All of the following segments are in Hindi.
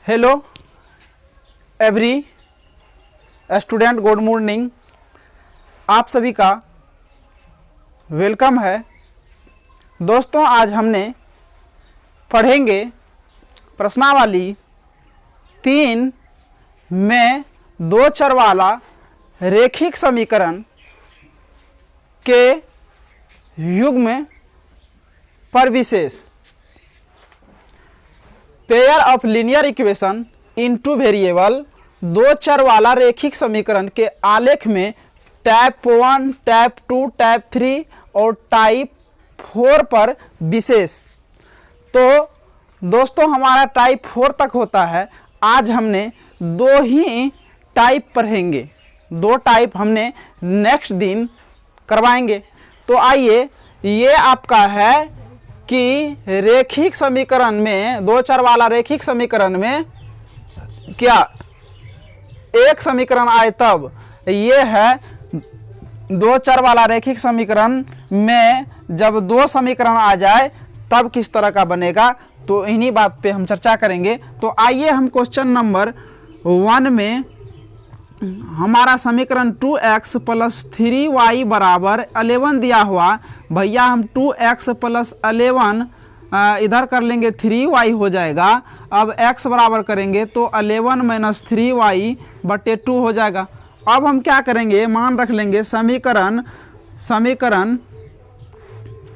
Hello every student, good morning. आप सभी का वेलकम है। दोस्तों, आज हमने पढ़ेंगे प्रश्नावली 3 में दो चर वाला रेखिक समीकरण के युग्म पर विशेष। Pair of linear equation in two variable, दो चर वाला रेखिक समीकरण के आलेख में टाइप 1, टाइप 2, टाइप 3 और टाइप 4 पर विशेष। तो दोस्तों, हमारा टाइप 4 तक होता है। आज हमने दो ही टाइप पढ़ेंगे, दो टाइप हमने नेक्स्ट दिन करवाएंगे। तो आइए, ये आपका है कि रेखिक समीकरण में, दो चर वाला रेखिक समीकरण में क्या एक समीकरण आए तब, ये है दो चर वाला रेखिक समीकरण में जब दो समीकरण आ जाए तब किस तरह का बनेगा। तो इन्हीं बात पे हम चर्चा करेंगे। तो आइए हम क्वेश्चन नंबर 1 में हमारा समीकरण 2x + 3y = 11 दिया हुआ। भैया हम 2x + 11 इधर कर लेंगे, 3y हो जाएगा। अब x बराबर करेंगे तो 11 - 3y/2 हो जाएगा। अब हम क्या करेंगे, मान रख लेंगे समीकरण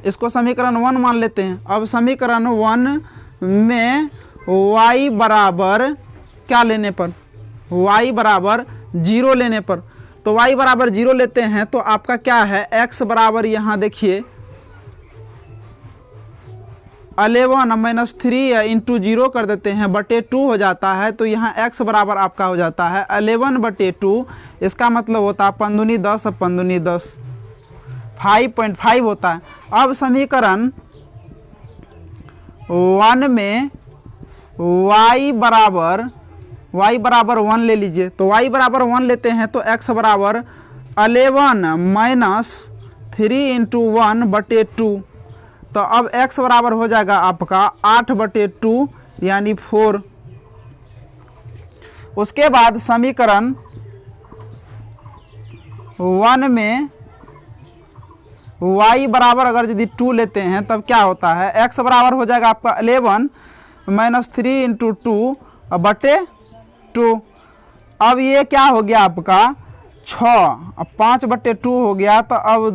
इसको समीकरण 1 मान लेते हैं। अब समीकरण 1 में y बराबर क्या लेने पर, y बराबर 0 लेने पर, तो y बराबर 0 लेते हैं तो आपका क्या है, x बराबर यहाँ देखिए 11 - 3 इंटू 0 कर देते हैं /2 हो जाता है। तो यहाँ x बराबर आपका हो जाता है 11/2। इसका मतलब होता है 5 दूनी 10, 5 दूनी 10, 5.5 होता है। अब समीकरण 1 में y बराबर 1 ले लीजिए। तो y बराबर 1 लेते हैं तो x बराबर 11 - 3 इंटू 1/2। तो अब x बराबर हो जाएगा आपका 8/2 यानी 4। उसके बाद समीकरण 1 में y बराबर अगर यदि 2 लेते हैं तब क्या होता है, x बराबर हो जाएगा आपका 11 - 3 इंटू 2/2। अब ये क्या हो गया आपका 6, अब 5/2 हो गया। तो अब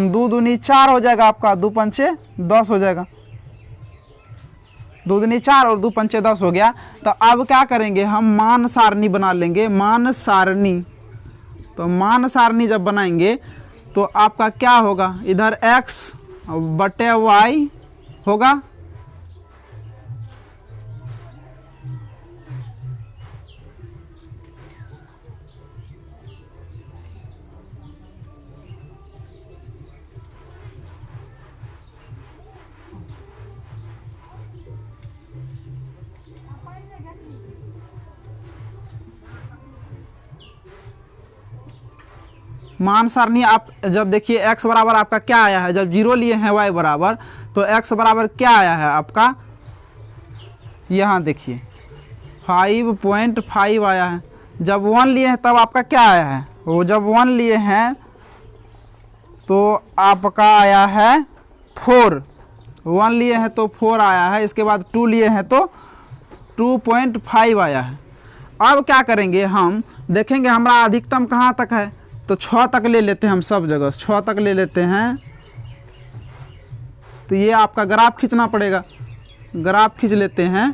2 दूनी 4 हो जाएगा आपका, 2 पंचे 10 हो जाएगा, 2 दूनी 4 और 2 पंचे 10 हो गया। तो अब क्या करेंगे, हम मान सारणी बना लेंगे, मान सारणी। तो मान सारणी जब बनाएंगे तो आपका क्या होगा, इधर x/y होगा, मान सारणी। आप जब देखिए x बराबर आपका क्या आया है, जब 0 लिए हैं y बराबर, तो x बराबर क्या आया है आपका, यहाँ देखिए 5.5 आया है। जब 1 लिए हैं तब आपका क्या आया है, वो जब 1 लिए हैं तो आपका आया है 4, 1 लिए हैं तो 4 आया है। इसके बाद 2 लिए हैं तो 2.5 आया है। अब क्या करेंगे, हम देखेंगे हमारा अधिकतम कहाँ तक है, तो 6 तक ले लेते हैं, हम सब जगह 6 तक ले लेते हैं। तो ये आपका ग्राफ खींचना पड़ेगा, ग्राफ खींच लेते हैं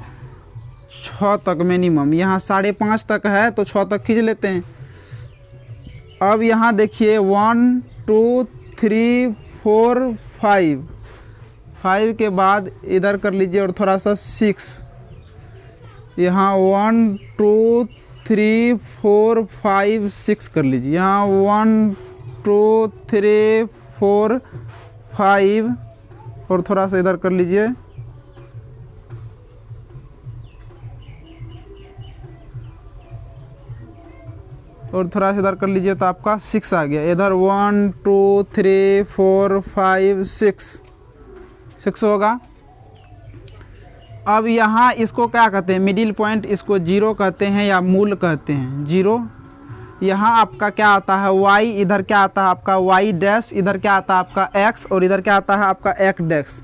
6 तक मिनिमम। यहाँ 5.5 तक है तो 6 तक खींच लेते हैं। अब यहाँ देखिए 1 2 3 4 5 के बाद इधर कर लीजिए और थोड़ा सा 6, यहाँ 1 2 3 4 5 6 कर लीजिए। यहाँ 1 2 3 4 5 और थोड़ा सा इधर कर लीजिए, और थोड़ा सा इधर कर लीजिए तो आपका 6 आ गया। इधर 1 2 3 4 5 6 होगा। अब यहाँ इसको क्या कहते हैं, मिडिल पॉइंट, इसको जीरो कहते हैं या मूल कहते हैं, जीरो। यहाँ आपका क्या आता है y, इधर क्या आता है आपका y डैश, इधर क्या आता है आपका x, और इधर क्या आता है आपका x डैश।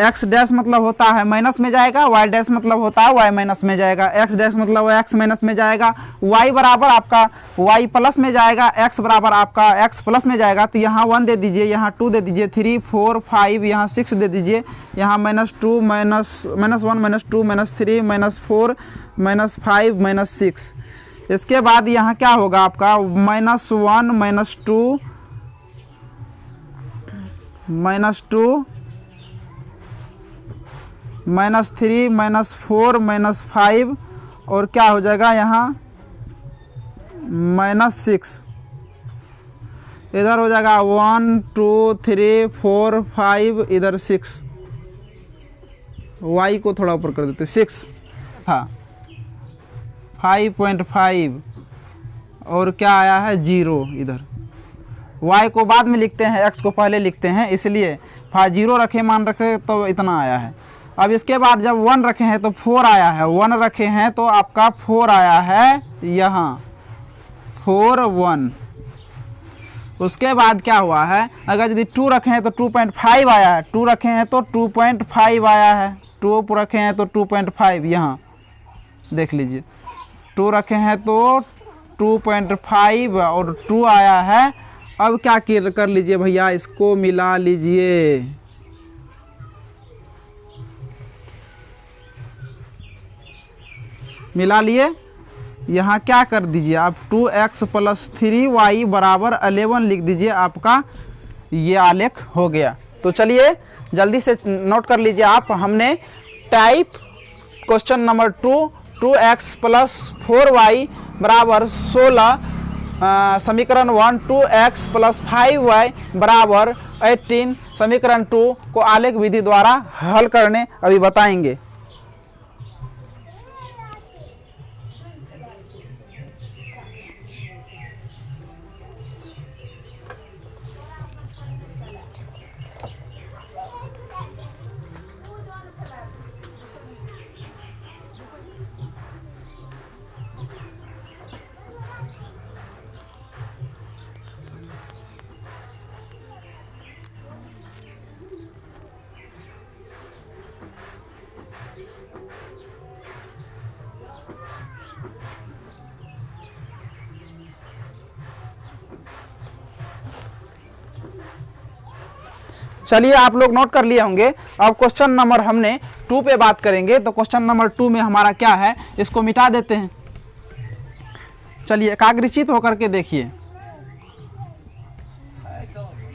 x डैश मतलब होता है माइनस में जाएगा, y डैश मतलब होता है y माइनस में जाएगा, x डैश मतलब x माइनस में जाएगा, y बराबर आपका y प्लस में जाएगा, x बराबर आपका x प्लस में जाएगा। तो यहाँ 1 दे दीजिए, यहाँ 2 दे दीजिए, 3 4 5, यहाँ 6 दे दीजिए, यहाँ -2 -1 -2 -3 -4 -5 -6। इसके बाद यहाँ क्या होगा आपका -1 -2 -3 -4 -5, और क्या हो जाएगा यहाँ -6। इधर हो जाएगा 1 2 3 4 5, इधर 6, y को थोड़ा ऊपर कर देते 6 था 5.5, और क्या आया है 0। इधर y को बाद में लिखते हैं, x को पहले लिखते हैं, इसलिए 0 रखे मान रखे तो इतना आया है। अब इसके बाद जब 1 रखे हैं तो 4 आया है, 1 रखे हैं तो आपका 4 आया है यहाँ 4 1। उसके बाद क्या हुआ है, अगर यदि 2 रखे हैं तो 2.5 आया है, 2 रखे हैं तो 2.5 आया है, 2 रखे हैं तो 2.5, यहाँ देख लीजिए 2 रखे हैं तो 2.5 और 2 आया है। अब क्या कर लीजिए भैया, इसको मिला लीजिए, मिला लिए। यहाँ क्या कर दीजिए आप 2x + 3y बराबर 11 लिख दीजिए, आपका ये आलेख हो गया। तो चलिए जल्दी से नोट कर लीजिए आप, हमने type question number 2x + 4y बराबर 16, समीकरण 1 2x + 5y बराबर 18, समीकरण 2 को आलेख विधि द्वारा हल करने अभी बताएंगे। चलिए आप लोग नोट कर लिए होंगे। अब क्वेश्चन नंबर हमने 2 पे बात करेंगे। तो क्वेश्चन नंबर 2 में हमारा क्या है, इसको मिटा देते हैं। चलिए एकाग्रचित होकर के देखिए,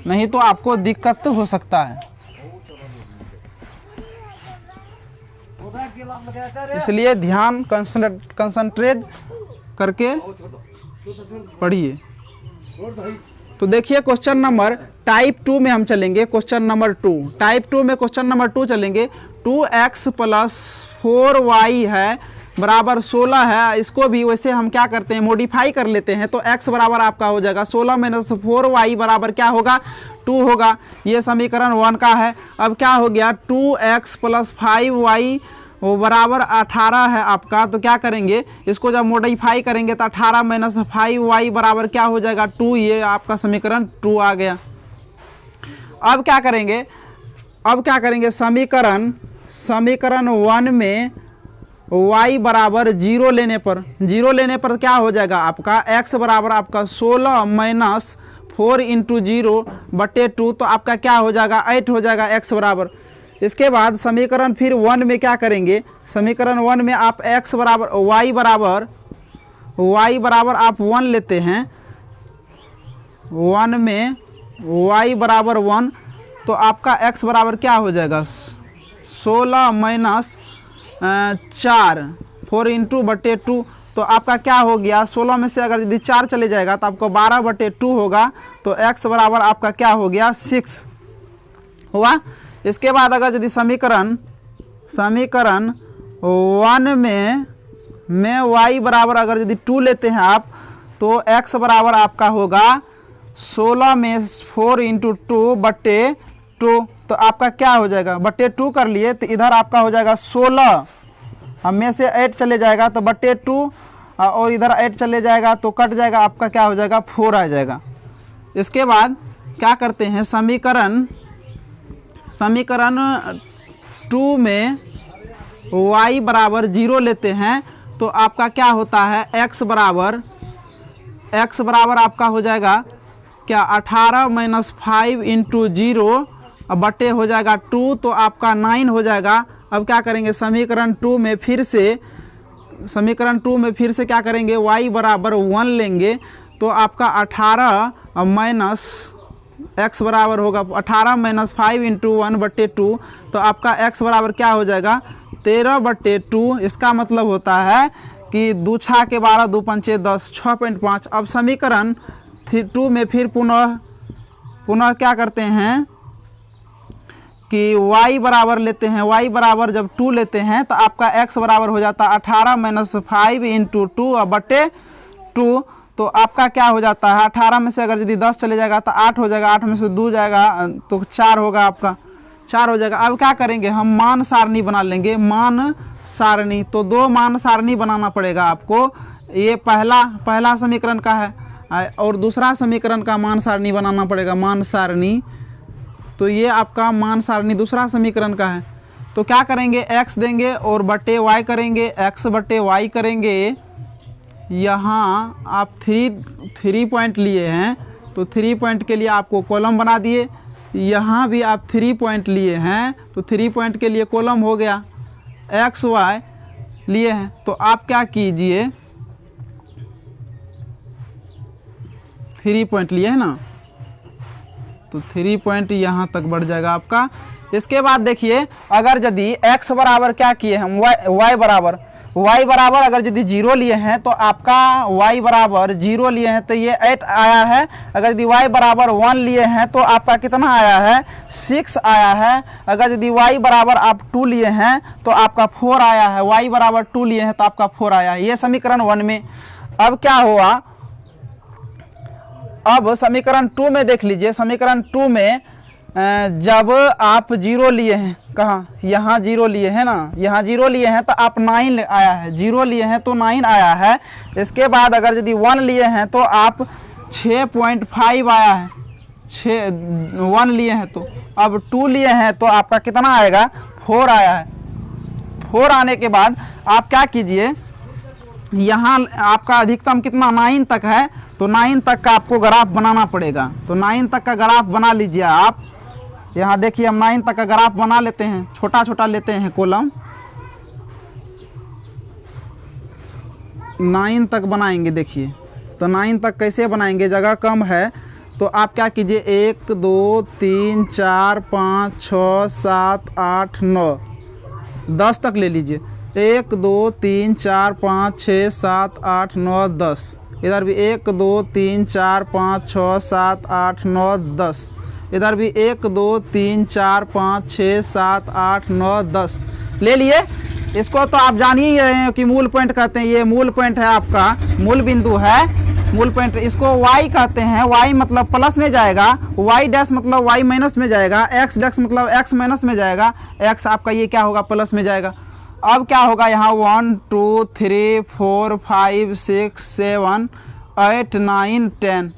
नहीं तो आपको दिक्कत हो सकता है, इसलिए ध्यान कंसंट्रेट करके पढ़िए। तो देखिए क्वेश्चन नंबर टाइप 2 में हम चलेंगे। क्वेश्चन नंबर 2 टाइप 2 में क्वेश्चन नंबर 2 चलेंगे। 2x + 4y है बराबर 16 है। इसको भी वैसे हम क्या करते हैं, मॉडिफाई कर लेते हैं। तो x बराबर आपका हो जाएगा 16 - 4y बराबर क्या होगा 2 होगा। ये समीकरण 1 का है। अब क्या हो गया 2x + 5y वो बराबर 18 है आपका। तो क्या करेंगे, इसको जब मॉडिफाई करेंगे तो 18 - 5y बराबर क्या हो जाएगा 2। ये आपका समीकरण 2 आ गया। अब क्या करेंगे, समीकरण 1 में y बराबर 0 लेने पर क्या हो जाएगा आपका x बराबर आपका 16 - 4 × 0/2। तो आपका क्या हो जाएगा 8 हो जाएगा x बराबर। इसके बाद समीकरण फिर 1 में क्या करेंगे, समीकरण 1 में आप x बराबर y बराबर आप 1 लेते हैं। 1 में y बराबर 1, तो आपका x बराबर क्या हो जाएगा 16 - 4 4 × 2। तो आपका क्या हो गया 16 में से अगर यदि 4 चले जाएगा तो आपको 12/2 होगा। तो x बराबर आपका क्या हो गया 6 हुआ। इसके बाद अगर यदि समीकरण 1 में y बराबर अगर यदि 2 लेते हैं आप, तो x बराबर आपका होगा 16 में 4 × 2/2। तो आपका क्या हो जाएगा, बट्टे 2 कर लिए तो इधर आपका हो जाएगा 16, अब में से 8 चले जाएगा तो बट्टे 2 और इधर 8 चले जाएगा तो कट जाएगा, आपका क्या हो जाएगा 4 आ जाएगा। इसके बाद क्या करते हैं, समीकरण 2 में y बराबर 0 लेते हैं तो आपका क्या होता है, x बराबर आपका हो जाएगा क्या 18 - 5 × 0 बटे हो जाएगा 2 तो आपका 9 हो जाएगा। अब क्या करेंगे, समीकरण 2 में फिर से क्या करेंगे, y बराबर 1 लेंगे तो आपका 18 माइनस x बराबर होगा 18 - 5 × 1 बटे 2 तो आपका x बराबर क्या हो जाएगा 13 बटे 2। इसका मतलब होता है कि 2 6 के 12 2 5 10 6.5। अब समीकरण 2 में फिर पुनः क्या करते हैं कि y बराबर लेते हैं, y बराबर जब 2 लेते हैं तो आपका x बराबर हो जाता है 18 - 5 × 2 बटे 2 तो आपका क्या हो जाता है, 18 में से अगर यदि 10 चले जाएगा तो 8 हो जाएगा, 8 में से 2 जाएगा तो 4 होगा, आपका 4 हो जाएगा। अब क्या करेंगे, हम मान सारणी बना लेंगे, मान सारणी। तो 2 मान सारणी बनाना पड़ेगा आपको, ये पहला समीकरण का है और दूसरा समीकरण का मान सारणी बनाना पड़ेगा, मान सारणी। तो ये आपका मान सारणी दूसरा समीकरण का है। तो क्या करेंगे, x देंगे और बटे y करेंगे, x बटे y करेंगे। यहाँ आप 3 पॉइंट लिए हैं तो 3 पॉइंट के लिए आपको कॉलम बना दिए, यहाँ भी आप 3 पॉइंट लिए हैं तो 3 पॉइंट के लिए कॉलम हो गया, x y लिए हैं तो आप क्या कीजिए, 3 पॉइंट लिए हैं ना तो 3 पॉइंट यहाँ तक बढ़ जाएगा आपका। इसके बाद देखिए, अगर यदि x बराबर क्या किए हम, y बराबर अगर यदि 0 लिए हैं तो आपका y बराबर 0 लिए हैं तो ये 8 आया है। अगर यदि y बराबर 1 लिए हैं तो आपका कितना आया है, 6 आया है। अगर यदि y बराबर आप 2 लिए हैं तो आपका 4 आया है, y बराबर 2 लिए हैं तो आपका 4 आया है। ये समीकरण 1 में। अब क्या हुआ, अब समीकरण 2 में देख लीजिए, समीकरण 2 में जब आप 0 लिए हैं, कहाँ, यहाँ 0 लिए हैं ना, यहाँ 0 लिए हैं तो आप 9 आया है, 0 लिए हैं तो 9 आया है। इसके बाद अगर यदि 1 लिए हैं तो आप 6.5 आया है, 1 लिए हैं तो। अब 2 लिए हैं तो आपका कितना आएगा, 4 आया है। 4 आने के बाद आप क्या कीजिए, यहाँ आपका अधिकतम कितना 9 तक है तो 9 तक का आपको ग्राफ बनाना पड़ेगा। तो 9 तक का ग्राफ बना लीजिए आप। यहाँ देखिए हम 9 तक का ग्राफ बना लेते हैं, छोटा छोटा लेते हैं कॉलम, 9 तक बनाएंगे। देखिए तो 9 तक कैसे बनाएंगे, जगह कम है तो आप क्या कीजिए, 1 2 3 4 5 6 7 8 9 10 तक ले लीजिए। 1 2 3 4 5 6 7 8 9 10। इधर भी 1 2 3 4 5 6 7 8 9 10। इधर भी 1 2 3 4 5 6 7 8 9 10 ले लिए। इसको तो आप जान ही रहे हैं कि मूल पॉइंट कहते हैं, ये मूल पॉइंट है आपका, मूल बिंदु है, मूल पॉइंट। इसको y कहते हैं, y मतलब प्लस में जाएगा, y डैश मतलब y माइनस में जाएगा, x डैश मतलब x माइनस में जाएगा, x आपका ये क्या होगा, प्लस में जाएगा। अब क्या होगा, यहाँ 1 2 3 4 5 6 7 8 9 10।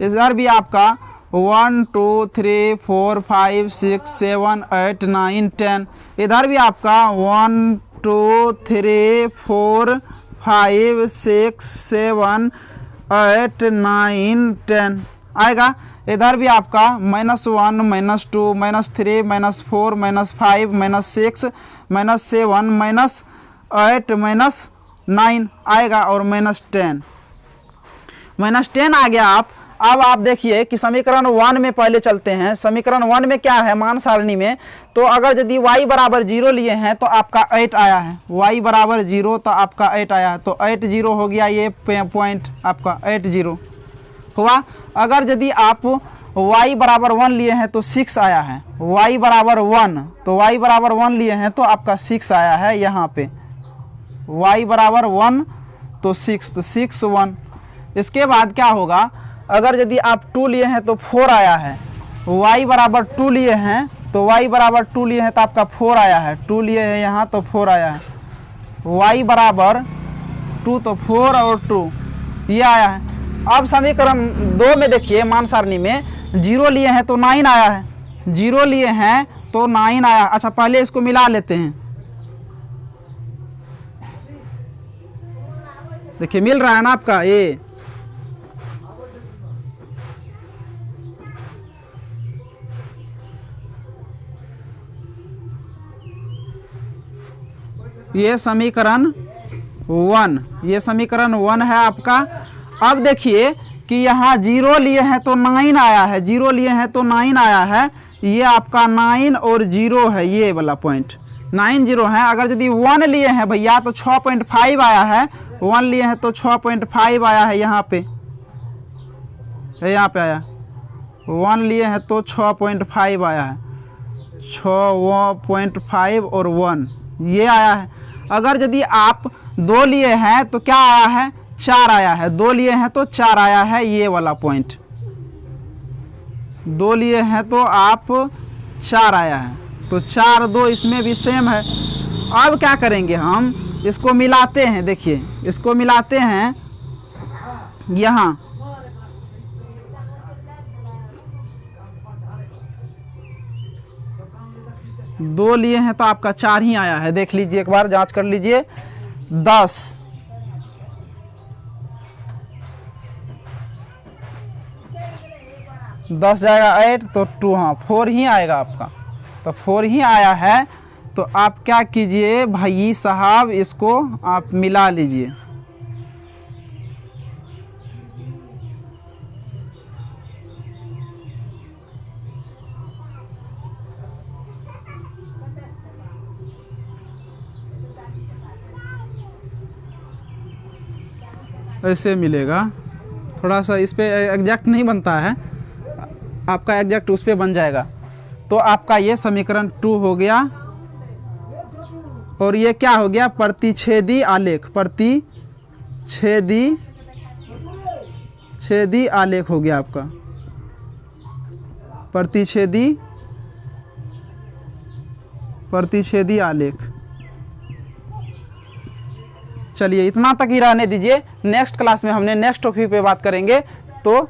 इधर भी आपका 1 2 3 4 5 6 7 8 9 10। इधर भी आपका 1 2 3 4 5 6 7 8 9 10 आएगा। इधर भी आपका -1 -2 -3 -4 -5 -6 -7 -8 -9 आएगा और -10 आ गया। अब आप देखिए कि समीकरण 1 में पहले चलते हैं। समीकरण 1 में क्या है, मान सारणी में, तो अगर यदि y बराबर 0 लिए हैं तो आपका 8 आया है, y बराबर 0 तो आपका 8 आया है, तो 8 0 हो गया, ये पॉइंट आपका 8 0 हुआ। अगर यदि आप y बराबर 1 लिए हैं तो 6 आया है, y बराबर 1 तो y बराबर 1 लिए हैं तो आपका 6 आया है यहाँ पे, y बराबर 1 तो 6 तो 6 1। इसके बाद क्या होगा, अगर यदि आप 2 लिए हैं तो 4 आया है, y बराबर 2 लिए हैं तो y बराबर 2 लिए हैं तो आपका 4 आया है, 2 लिए हैं यहाँ तो 4 आया है, y बराबर 2 तो 4 और 2 ये आया है। अब समीकरण 2 में देखिए मान सारणी में 0 लिए हैं तो 9 आया है, 0 लिए हैं तो 9 आया। अच्छा पहले इसको मिला लेते हैं, देखिए मिल रहा है ना आपका ये समीकरण 1, ये समीकरण 1 है आपका। अब देखिए कि यहाँ 0 लिए हैं तो 9 आया है, 0 लिए हैं तो 9 आया है, ये आपका 9 और 0 है, ये वाला पॉइंट 9 0 है। अगर यदि 1 लिए हैं भैया तो 6.5 आया है, 1 लिए हैं तो 6.5 आया है, यहाँ पे आया, 1 लिए हैं तो 6.5 आया है, 6.5 और 1 ये आया है। अगर यदि आप 2 लिए हैं तो क्या आया है, 4 आया है, 2 लिए हैं तो 4 आया है, ये वाला पॉइंट 2 लिए हैं तो आप 4 आया है, तो 4 2 इसमें भी सेम है। अब क्या करेंगे हम इसको मिलाते हैं, देखिए इसको मिलाते हैं यहाँ, दो लिए हैं तो आपका 4 ही आया है, देख लीजिए एक बार जांच कर लीजिए। 10 जाएगा 8 तो 2, हाँ 4 ही आएगा आपका, तो 4 ही आया है। तो आप क्या कीजिए भाई साहब, इसको आप मिला लीजिए, ऐसे मिलेगा। थोड़ा सा इस पे एग्जैक्ट नहीं बनता है, आपका एग्जैक्ट उस पे बन जाएगा। तो आपका ये समीकरण 2 हो गया, और ये क्या हो गया, प्रतिच्छेदी आलेख, प्रतिच्छेदी आलेख हो गया आपका, प्रतिच्छेदी आलेख। चलिए इतना तक ही रहने दीजिए, नेक्स्ट क्लास में हमने नेक्स्ट टॉपिक पे बात करेंगे। तो